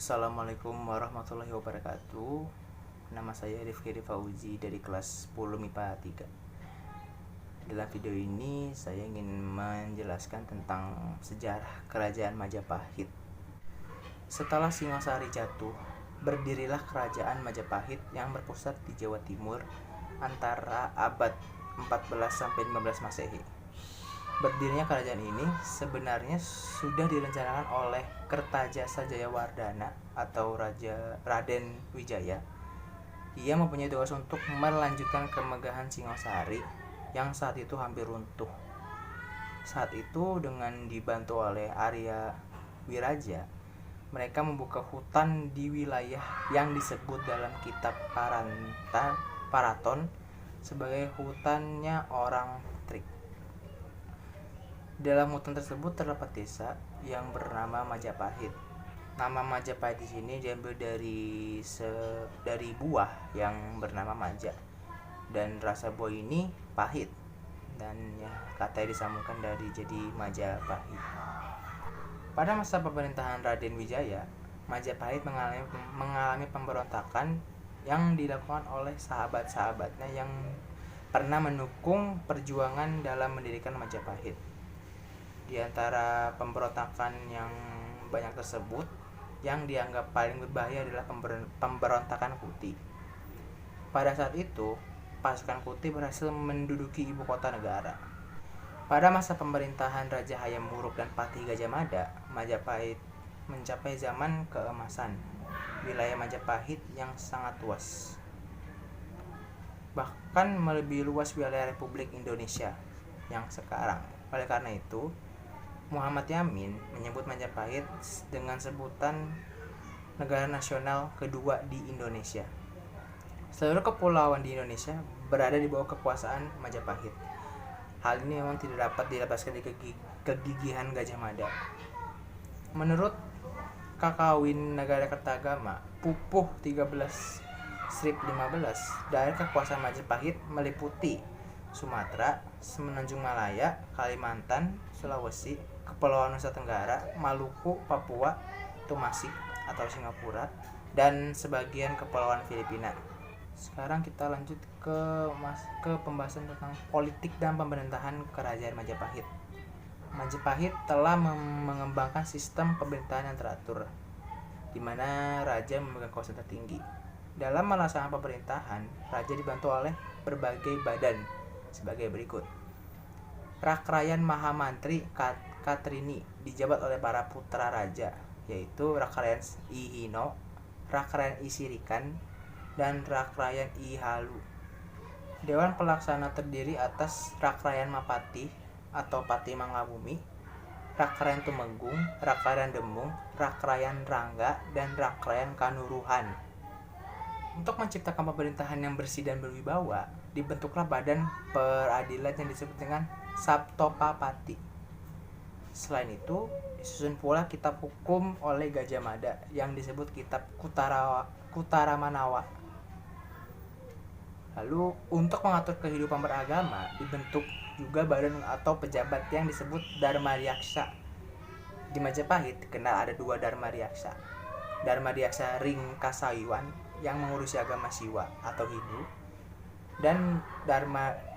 Assalamualaikum warahmatullahi wabarakatuh. Nama saya Rifki Rifauzi dari kelas 10 MIPA 3. Dalam video ini saya ingin menjelaskan tentang sejarah kerajaan Majapahit. Setelah Singosari jatuh, berdirilah kerajaan Majapahit yang berpusat di Jawa Timur antara abad 14 sampai 15 Masehi. Berdirinya kerajaan ini sebenarnya sudah direncanakan oleh Kertajasa Jayawardana atau Raden Wijaya. Ia mempunyai tugas untuk melanjutkan kemegahan Singosari yang saat itu hampir runtuh. Saat itu dengan dibantu oleh Arya Wiraja, mereka membuka hutan di wilayah yang disebut dalam kitab Paraton sebagai hutannya orang Trik. Dalam hutan tersebut terdapat desa yang bernama Majapahit. Nama Majapahit di sini diambil dari buah yang bernama maja, dan rasa buah ini pahit, dan katanya disambungkan dari jadi Majapahit. Pada masa pemerintahan Raden Wijaya, Majapahit mengalami pemberontakan yang dilakukan oleh sahabat-sahabatnya yang pernah mendukung perjuangan dalam mendirikan Majapahit. Di antara pemberontakan yang banyak tersebut, yang dianggap paling berbahaya adalah pemberontakan Kuti. Pada saat itu, pasukan Kuti berhasil menduduki ibu kota negara. Pada masa pemerintahan Raja Hayam Wuruk dan Patih Gajah Mada, Majapahit mencapai zaman keemasan. Wilayah Majapahit yang sangat luas, bahkan melebihi luas wilayah Republik Indonesia yang sekarang. Oleh karena itu, Muhammad Yamin menyebut Majapahit dengan sebutan negara nasional kedua di Indonesia. Seluruh kepulauan di Indonesia berada di bawah kekuasaan Majapahit. Hal ini memang tidak dapat dilepaskan dari kegigihan Gajah Mada. Menurut Kakawin Negara Kertagama Pupuh 13/15, daerah kekuasaan Majapahit meliputi Sumatera, Semenanjung Malaya, Kalimantan, Sulawesi, Kepulauan Nusa Tenggara, Maluku, Papua, Tumasik atau Singapura, dan sebagian kepulauan Filipina. Sekarang kita lanjut ke pembahasan tentang politik dan pemerintahan kerajaan Majapahit. Majapahit telah mengembangkan sistem pemerintahan yang teratur, di mana raja memegang kuasa tertinggi. Dalam melaksanakan pemerintahan, raja dibantu oleh berbagai badan sebagai berikut. Rakrayan Mahamantri Katrini dijabat oleh para putra raja, yaitu Rakrayan Ihino, Rakrayan Isirikan, dan Rakrayan Ihalu. Dewan Pelaksana terdiri atas Rakrayan Mapati atau Pati Mangabumi, Rakrayan Tumenggung, Rakrayan Demung, Rakrayan Rangga, dan Rakrayan Kanuruhan. Untuk menciptakan pemerintahan yang bersih dan berwibawa, dibentuklah badan peradilan yang disebut dengan Sabtopapati. Selain itu, disusun pula kitab hukum oleh Gajah Mada yang disebut Kitab Kutaramanawa. Lalu, untuk mengatur kehidupan beragama, dibentuk juga badan atau pejabat yang disebut Dharmariyaksa. Di Majapahit dikenal ada dua Dharmariyaksa. Dharmariyaksa Ringkasawiwan yang mengurusi agama Siwa atau Hindu, dan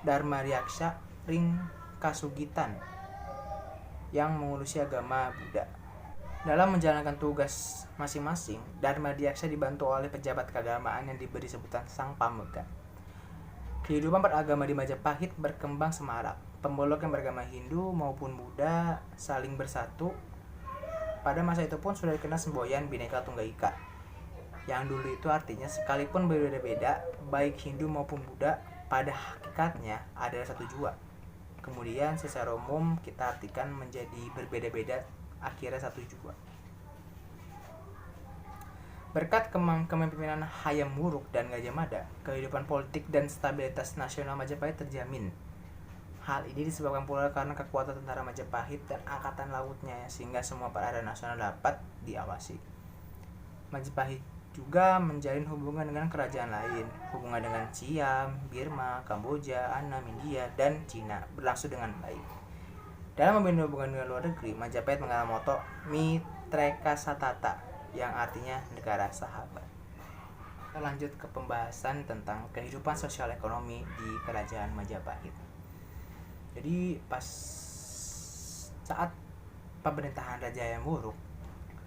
Dharmariyaksa Ringkasugitan yang mengurusi agama Buddha. Dalam menjalankan tugas masing-masing, Dharmariyaksa dibantu oleh pejabat keagamaan yang diberi sebutan Sang Pamegang. Kehidupan beragama di Majapahit berkembang semarak. Pembelok yang beragama Hindu maupun Buddha saling bersatu. Pada masa itu pun sudah dikenal semboyan Bhinneka Tunggal Ika, yang dulu itu artinya sekalipun berbeda-beda, baik Hindu maupun Buddha, pada hakikatnya adalah satu jua. Kemudian secara umum kita artikan menjadi berbeda-beda, akhirnya satu jua. Berkat kepemimpinan Hayam Wuruk dan Gajah Mada, kehidupan politik dan stabilitas nasional Majapahit terjamin. Hal ini disebabkan pula karena kekuatan tentara Majapahit dan angkatan lautnya, sehingga semua perairan nasional dapat diawasi. Majapahit juga menjalin hubungan dengan kerajaan lain. Hubungan dengan Siam, Birma, Kamboja, Annam, India, dan Cina berlangsung dengan baik. Dalam membina hubungan dengan luar negeri, Majapahit mengenal moto Mitreka Satata, yang artinya negara sahabat. Kita lanjut ke pembahasan tentang kehidupan sosial ekonomi di Kerajaan Majapahit. Jadi pas saat pemerintahan Raja Hayam Wuruk,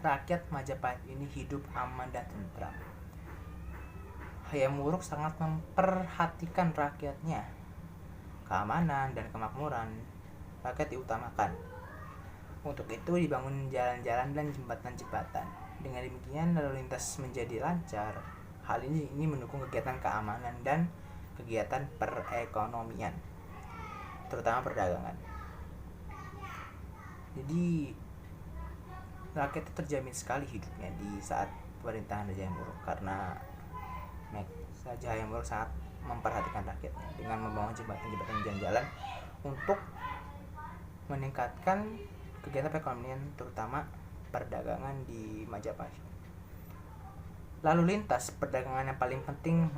rakyat Majapahit ini hidup aman dan tentram. Hayam Wuruk sangat memperhatikan rakyatnya. Keamanan dan kemakmuran rakyat diutamakan. Untuk itu dibangun jalan-jalan dan jembatan-jembatan. Dengan demikian lalu lintas menjadi lancar. Hal ini mendukung kegiatan keamanan dan kegiatan perekonomian, terutama perdagangan. Jadi rakyat itu terjamin sekali hidupnya di saat pemerintahan Raja Hayam Wuruk, karena Raja Hayam Wuruk sangat memperhatikan rakyatnya dengan membangun jembatan-jembatan dan jalan untuk meningkatkan kegiatan perekonomian, terutama perdagangan di Majapahit. Lalu lintas perdagangan yang paling penting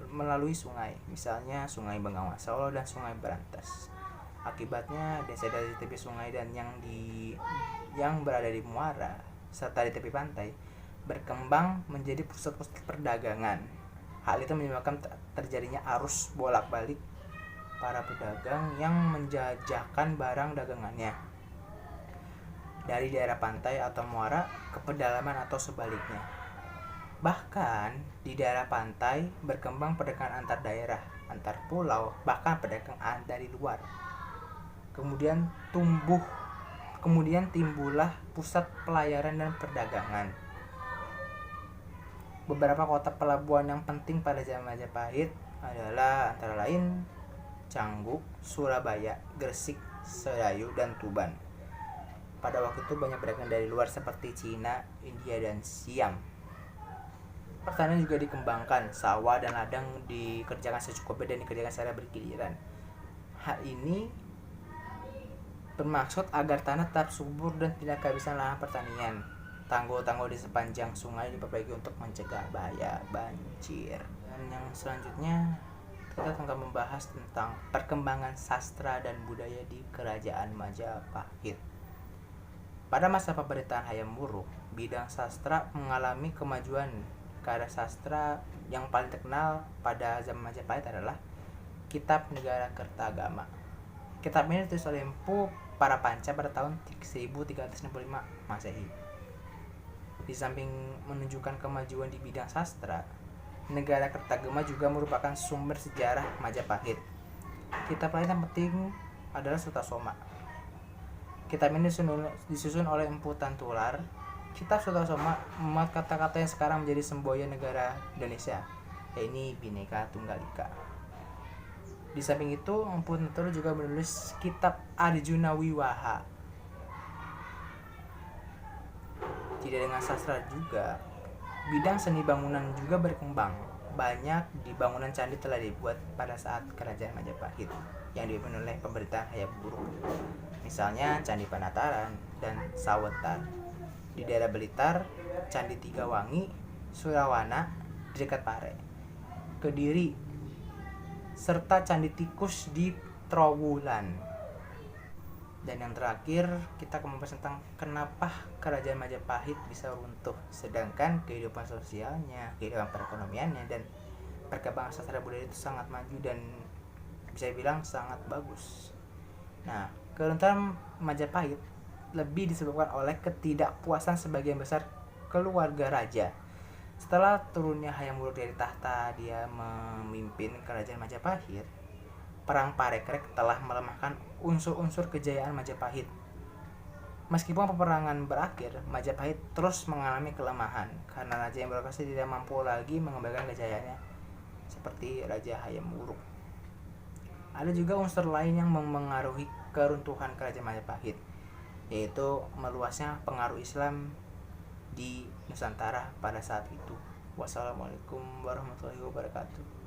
melalui sungai, misalnya Sungai Bengawan Solo dan Sungai Berantas. Akibatnya desa-desa di tepi sungai dan yang berada di muara serta di tepi pantai berkembang menjadi pusat-pusat perdagangan. Hal itu menyebabkan terjadinya arus bolak-balik para pedagang yang menjajakan barang dagangannya dari daerah pantai atau muara ke pedalaman atau sebaliknya. Bahkan di daerah pantai berkembang perdagangan antar daerah, antar pulau, bahkan perdagangan dari luar. Kemudian timbullah pusat pelayaran dan perdagangan. Beberapa kota pelabuhan yang penting pada zaman Majapahit adalah antara lain Canggu, Surabaya, Gresik, Sedayu, dan Tuban. Pada waktu itu banyak pedagang dari luar seperti Cina, India, dan Siam. Pertanian juga dikembangkan, sawah dan ladang dikerjakan secukupnya dan dikerjakan secara bergiliran. Hal ini bermaksud agar tanah tetap subur dan tidak kehabisan lahan pertanian. Tanggul-tanggul di sepanjang sungai diperbaiki untuk mencegah bahaya banjir. Dan yang selanjutnya kita akan membahas tentang perkembangan sastra dan budaya di Kerajaan Majapahit. Pada masa pemerintahan Hayam Wuruk, bidang sastra mengalami kemajuan. Karya sastra yang paling terkenal pada zaman Majapahit adalah Kitab Negara Kertagama. Kitab ini ditulis oleh Empu Parapanca pada tahun 1365 Masehi. Di samping menunjukkan kemajuan di bidang sastra, Negara Kertagama juga merupakan sumber sejarah Majapahit. Kitab lain yang penting adalah Sutasoma. Kitab ini disusun oleh Empu Tantular. Kitab Sutasoma memuat kata-kata yang sekarang menjadi semboyan negara Indonesia, yaitu Bhinneka Tunggal Ika. Di samping itu, Empu Tantular juga menulis Kitab Arjuna Wiwaha. Tidak dengan sastra juga, bidang seni bangunan juga berkembang. Banyak di bangunan candi telah dibuat pada saat Kerajaan Majapahit yang dipimpin oleh pemerintahan Hayam Wuruk. Misalnya Candi Panataran dan Sawetan. Di daerah Blitar, Candi Tigawangi, Surawana di dekat Pare, Kediri, serta Candi Tikus di Trowulan. Dan yang terakhir, kita akan membahas tentang kenapa Kerajaan Majapahit bisa runtuh, sedangkan kehidupan sosialnya, kehidupan perekonomiannya, dan perkembangan sastra budaya itu sangat maju dan bisa dibilang sangat bagus. Nah, keruntuhan Majapahit lebih disebabkan oleh ketidakpuasan sebagian besar keluarga raja. Setelah turunnya Hayam Wuruk dari tahta, dia memimpin Kerajaan Majapahit. Perang Parekrek telah melemahkan unsur-unsur kejayaan Majapahit. Meskipun peperangan berakhir, Majapahit terus mengalami kelemahan karena raja yang berkuasa tidak mampu lagi mengembangkan kejayaannya seperti Raja Hayam Wuruk. Ada juga unsur lain yang memengaruhi keruntuhan Kerajaan Majapahit, yaitu meluasnya pengaruh Islam di Nusantara pada saat itu. Wassalamualaikum warahmatullahi wabarakatuh.